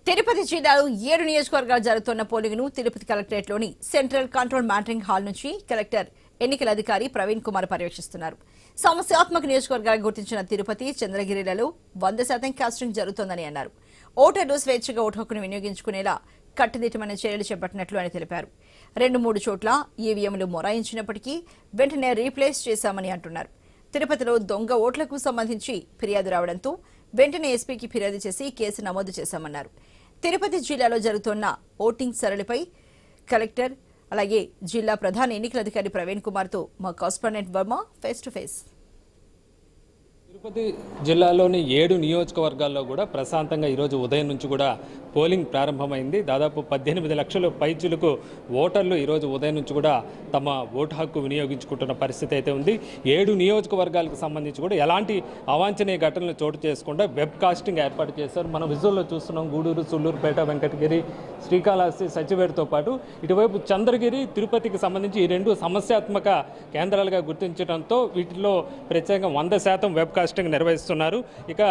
తిరుపతి జిల్లాలో 7 నియోజకవర్గాలు జరుగుతున్న పోలింగ్ను తిరుపతి కలెక్టరేట్లోని సెంట్రల్ కంట్రోల్ మానిటరింగ్ హాల్ నుంచి కలెక్టర్ ఎన్నికల అధికారి ప్రవీణ్ కుమార్ పర్యవేక్షిస్తున్నారు. సమస్యాత్మక నియోజకవర్గాలు గుర్తించిన తిరుపతి, చంద్రగిరిలలో 100% కాస్టింగ్ జరుగుతోందని అన్నారు. ఓటర్లు స్వేచ్ఛగా ఓటు హక్కును వినియోగించుకునేలా కట్టుదిట్టమైన చర్యలు చేపట్టినట్లు ఆయన తెలిపారు. 2-3 చోట్ల ఈవీఎంలు మొరాయించినప్పటికీ వెంటనే రీప్లేస్ చేశామని అంటున్నారు. తిరుపతిలో దొంగ ఓట్లకు సంబంధించి ఫిర్యాదు రావడంతో వెంటనే ఎస్పీకి ఫిర్యాదు చేసి కేసు నమోదు చేశామన్నారు. తిరుపతి జిల్లాలో జరుగుతున్న ఓటింగ్ సరళిపై కలెక్టర్ అలాగే జిల్లా ప్రధాన ఎన్నికల అధికారి ప్రవీణ్ కుమార్ తో మా correspondent Varma face to face. Tirupati జిల్లాలోని 7 నియోజకవర్గాల్లో కూడా ప్రశాంతంగా ఈరోజు ఉదయం నుంచి కూడా పోలింగ్ ప్రారంభమైంది. దాదాపు 18 లక్షల పైచులకు ఓటర్లు ఈరోజు ఉదయం నుంచి కూడా తమ ఓటు హక్కు వినియోగించుకుంటున్న పరిస్థితి అయితే ఉంది. 7 నియోజకవర్గాలకు సంబంధించి కూడా ఎలాంటి అవాంఛనీయ ఘటనలు చోటు చేసుకుండా వెబ్ కాస్టింగ్ ఏర్పాటు చేశారు. మనం విజువల్లో చూస్తున్నాం. గూడూరు, సూళ్లూరుపేట, వెంకటగిరి, శ్రీకాళహస్తి, సచివేడుతో పాటు ఇటువైపు చంద్రగిరి, తిరుపతికి సంబంధించి ఈ 2 సమస్యాత్మక కేంద్రాలుగా గుర్తించడంతో వీటిలో ప్రత్యేకంగా 100% వెబ్ కాస్టింగ్ నిర్వహిస్తున్నారు. ఇక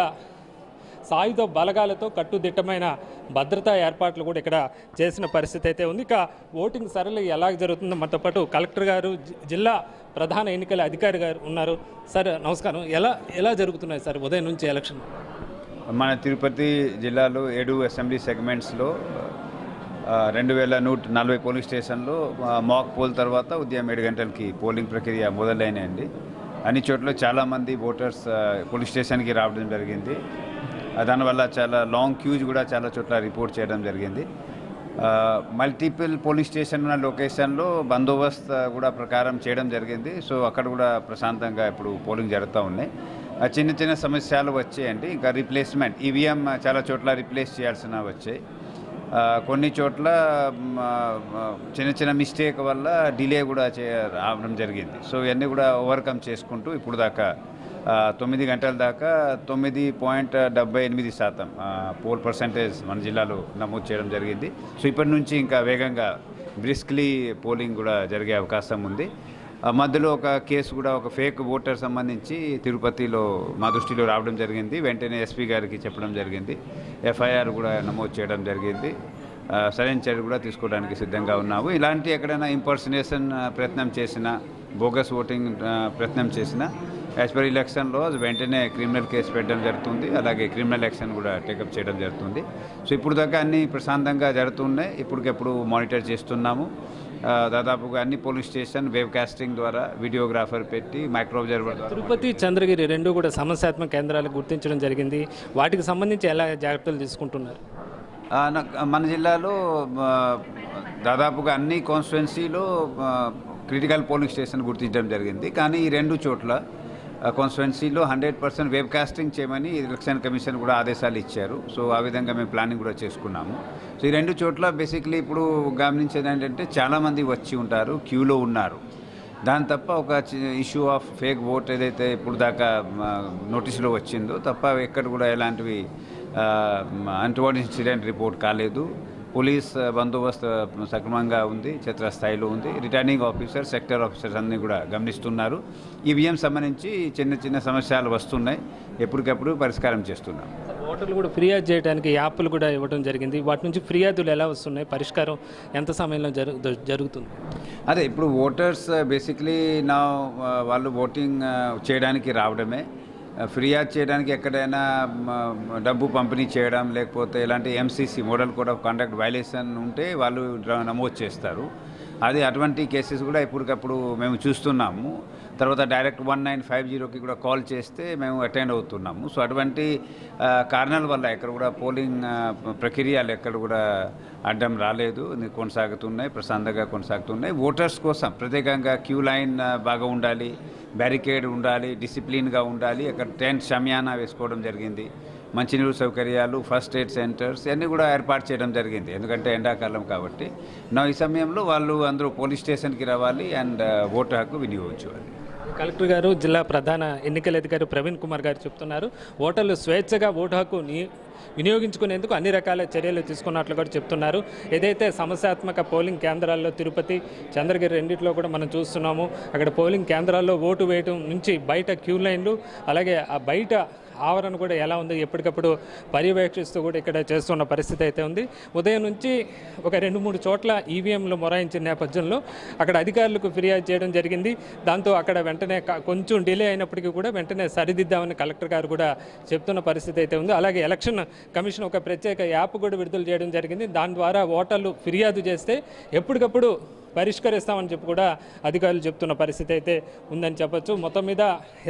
సాయుధ బలగాలతో కట్టుదిట్టమైన భద్రతా ఏర్పాట్లు కూడా ఇక్కడ చేసిన పరిస్థితి అయితే ఉంది. ఇక ఓటింగ్ సరళి ఎలా జరుగుతుందో మనతో పాటు కలెక్టర్ గారు, జిల్లా ప్రధాన ఎన్నికల అధికారి గారు ఉన్నారు. సార్ నమస్కారం. ఎలా జరుగుతున్నాయి సార్ ఉదయం నుంచి ఎలక్షన్? మన తిరుపతి జిల్లాలో 7 అసెంబ్లీ సెగ్మెంట్స్లో 2140 పోలింగ్ స్టేషన్లో మాక్ పోల్ తర్వాత ఉదయం 7 గంటలకి పోలింగ్ ప్రక్రియ మొదలైనాయండి. అన్ని చోట్ల చాలామంది ఓటర్స్ పోలీస్ స్టేషన్కి రావడం జరిగింది. దానివల్ల చాలా లాంగ్ క్యూజ్ కూడా చాలా చోట్ల రిపోర్ట్ చేయడం జరిగింది. మల్టిపుల్ పోలింగ్ స్టేషన్ ఉన్న లొకేషన్లో బందోబస్తు కూడా ప్రకారం చేయడం జరిగింది. సో అక్కడ కూడా ప్రశాంతంగా ఇప్పుడు పోలింగ్ జరుగుతూ ఉన్నాయి. చిన్న చిన్న సమస్యలు వచ్చాయండి. ఇంకా రీప్లేస్మెంట్ ఈవీఎం చాలా చోట్ల రీప్లేస్ చేయాల్సిన వచ్చాయి. కొన్ని చోట్ల చిన్న చిన్న మిస్టేక్ వల్ల డిలే కూడా రావడం జరిగింది. సో ఇవన్నీ కూడా ఓవర్కమ్ చేసుకుంటూ ఇప్పుడు దాకా 9 గంటల దాకా 9.78% పోల్ పర్సెంటేజ్ మన జిల్లాలో నమోదు చేయడం జరిగింది. సో ఇప్పటి నుంచి ఇంకా వేగంగా బ్రిస్క్లీ పోలింగ్ కూడా జరిగే అవకాశం ఉంది. మధ్యలో ఒక కేసు కూడా, ఒక ఫేక్ ఓటర్ సంబంధించి తిరుపతిలో మా దృష్టిలో రావడం జరిగింది. వెంటనే ఎస్పీ గారికి చెప్పడం జరిగింది. ఎఫ్ఐఆర్ కూడా నమోదు చేయడం జరిగింది. సరైన చర్య కూడా తీసుకోవడానికి సిద్ధంగా ఉన్నాము. ఇలాంటి ఎక్కడైనా ఇంపర్సనేషన్ ప్రయత్నం చేసినా, బోగస్ ఓటింగ్ ప్రయత్నం చేసినా యాజ్ పర్ ఎలక్షన్ లాస్ వెంటనే క్రిమినల్ కేసు పెట్టడం జరుగుతుంది. అలాగే క్రిమినల్ యాక్షన్ కూడా టేకప్ చేయడం జరుగుతుంది. సో ఇప్పుడు దాకా అన్నీ ప్రశాంతంగా జరుగుతున్నాయి. ఇప్పటికెప్పుడు మానిటర్ చేస్తున్నాము. దాదాపుగా అన్ని పోలీస్ స్టేషన్ వెబ్ కాస్టింగ్ ద్వారా వీడియోగ్రాఫర్ పెట్టి మైక్రో అబ్జర్వర్. తిరుపతి, చంద్రగిరి 2 కూడా సమస్యాత్మక కేంద్రాలు గుర్తించడం జరిగింది. వాటికి సంబంధించి ఎలా జాగ్రత్తలు తీసుకుంటున్నారు? మన జిల్లాలో దాదాపుగా అన్ని కాన్స్టిట్యున్సీలో క్రిటికల్ పోలింగ్ స్టేషన్ గుర్తించడం జరిగింది. కానీ ఈ 2 చోట్ల కాన్స్టిట్యున్సీలో 100% వెబ్ కాస్టింగ్ చేయమని ఎలక్షన్ కమిషన్ కూడా ఆదేశాలు ఇచ్చారు. సో ఆ విధంగా మేము ప్లానింగ్ కూడా చేసుకున్నాము. సో ఈ 2 చోట్ల బేసిక్లీ ఇప్పుడు గమనించేది ఏంటంటే చాలామంది వచ్చి ఉంటారు, క్యూలో ఉన్నారు. దాని తప్ప ఒక ఇష్యూ ఆఫ్ ఫేక్ ఓట్ ఏదైతే ఇప్పుడు దాకా నోటీసులో వచ్చిందో తప్ప ఎక్కడ కూడా ఎలాంటివి అంటువర్డ్ ఇన్సిడెంట్ రిపోర్ట్ కాలేదు. పోలీస్ బందోబస్తు సక్రమంగా ఉంది, క్షేత్రస్థాయిలో ఉంది. రిటర్నింగ్ ఆఫీసర్, సెక్టర్ ఆఫీసర్స్ అన్నీ కూడా గమనిస్తున్నారు. ఈవీఎం సంబంధించి చిన్న చిన్న సమస్యలు వస్తున్నాయి, ఎప్పటికప్పుడు పరిష్కారం చేస్తున్నాం. ఓటర్లు కూడా ఫిర్యాదు చేయడానికి యాప్లు కూడా ఇవ్వడం జరిగింది. వాటి నుంచి ఫిర్యాదులు ఎలా వస్తున్నాయి? పరిష్కారం ఎంత సమయంలో జరుగుతుంది? అదే ఇప్పుడు ఓటర్స్ బేసిక్లీ నా వాళ్ళు ఓటింగ్ చేయడానికి రావడమే. ఫిర్యాదు చేయడానికి ఎక్కడైనా డబ్బు పంపిణీ చేయడం, లేకపోతే ఇలాంటి MCC model code of conduct violation ఉంటే వాళ్ళు నమోదు చేస్తారు. అది అటువంటి కేసెస్ కూడా ఇప్పటికప్పుడు మేము చూస్తున్నాము. తర్వాత డైరెక్ట్ 1950కి కూడా కాల్ చేస్తే మేము అటెండ్ అవుతున్నాము. సో అటువంటి కారణాల వల్ల ఎక్కడ కూడా పోలింగ్ ప్రక్రియలు ఎక్కడ కూడా అడ్డం రాలేదు, కొనసాగుతున్నాయి, ప్రశాంతంగా కొనసాగుతున్నాయి. ఓటర్స్ కోసం ప్రత్యేకంగా క్యూ లైన్ బాగా ఉండాలి, బ్యారికేడ్ ఉండాలి, డిసిప్లిన్గా ఉండాలి. అక్కడ టెంట్ షమియానా వేసుకోవడం జరిగింది. మంచినీరు సౌకర్యాలు, ఫస్ట్ ఎయిడ్ సెంటర్స్ అన్నీ కూడా ఏర్పాటు చేయడం జరిగింది. ఎందుకంటే ఎండాకాలం కాబట్టి ఈ సమయంలో వాళ్ళు అందరూ పోలీస్ స్టేషన్కి రావాలి అండ్ ఓటు హక్కు వినియోగించాలి. కలెక్టర్ గారు, జిల్లా ప్రధాన ఎన్నికల అధికారి ప్రవీణ్ కుమార్ గారు చెప్తున్నారు. ఓటర్లు స్వేచ్ఛగా ఓటు హక్కు వినియోగించుకునేందుకు అన్ని రకాల చర్యలు తీసుకున్నట్లు కూడా చెప్తున్నారు. ఏదైతే సమస్యాత్మక పోలింగ్ కేంద్రాల్లో తిరుపతి, చంద్రగిరి రెండిట్లో కూడా మనం చూస్తున్నాము. అక్కడ పోలింగ్ కేంద్రాల్లో ఓటు వేయడం నుంచి బయట క్యూ లైన్లు, అలాగే ఆ బయట ఆవరణ కూడా ఎలా ఉందో ఎప్పటికప్పుడు పర్యవేక్షిస్తూ కూడా ఇక్కడ చేస్తున్న పరిస్థితి అయితే ఉంది. ఉదయం నుంచి ఒక 2-3 చోట్ల ఈవీఎంలు మొరాయించిన నేపథ్యంలో అక్కడ అధికారులకు ఫిర్యాదు చేయడం జరిగింది. దాంతో అక్కడ వెంటనే కొంచెం డిలే అయినప్పటికీ కూడా వెంటనే సరిదిద్దామని కలెక్టర్ గారు కూడా చెప్తున్న పరిస్థితి అయితే ఉంది. అలాగే ఎలక్షన్ కమిషన్ ఒక ప్రత్యేక యాప్ కూడా విడుదల చేయడం జరిగింది. దాని ద్వారా ఓటర్లు ఫిర్యాదు చేస్తే ఎప్పటికప్పుడు పరిష్కరిస్తామని చెప్పి కూడా అధికారులు చెప్తున్న పరిస్థితి అయితే ఉందని చెప్పొచ్చు. మొత్తం మీద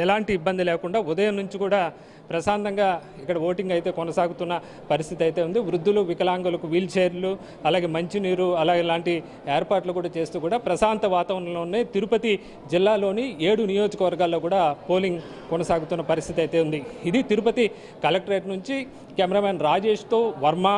ఎలాంటి ఇబ్బంది లేకుండా ఉదయం నుంచి కూడా ప్రశాంతంగా ఇక్కడ ఓటింగ్ అయితే కొనసాగుతున్న పరిస్థితి అయితే ఉంది. వృద్ధులు, వికలాంగులకు వీల్ చైర్లు, అలాగే మంచినీరు, అలాగే ఇలాంటి ఏర్పాట్లు కూడా చేస్తూ కూడా ప్రశాంత వాతావరణంలోనే తిరుపతి జిల్లాలోని 7 నియోజకవర్గాల్లో కూడా పోలింగ్ కొనసాగుతున్న పరిస్థితి అయితే ఉంది. ఇది తిరుపతి కలెక్టరేట్ నుంచి కెమెరామెన్ రాజేష్తో వర్మ.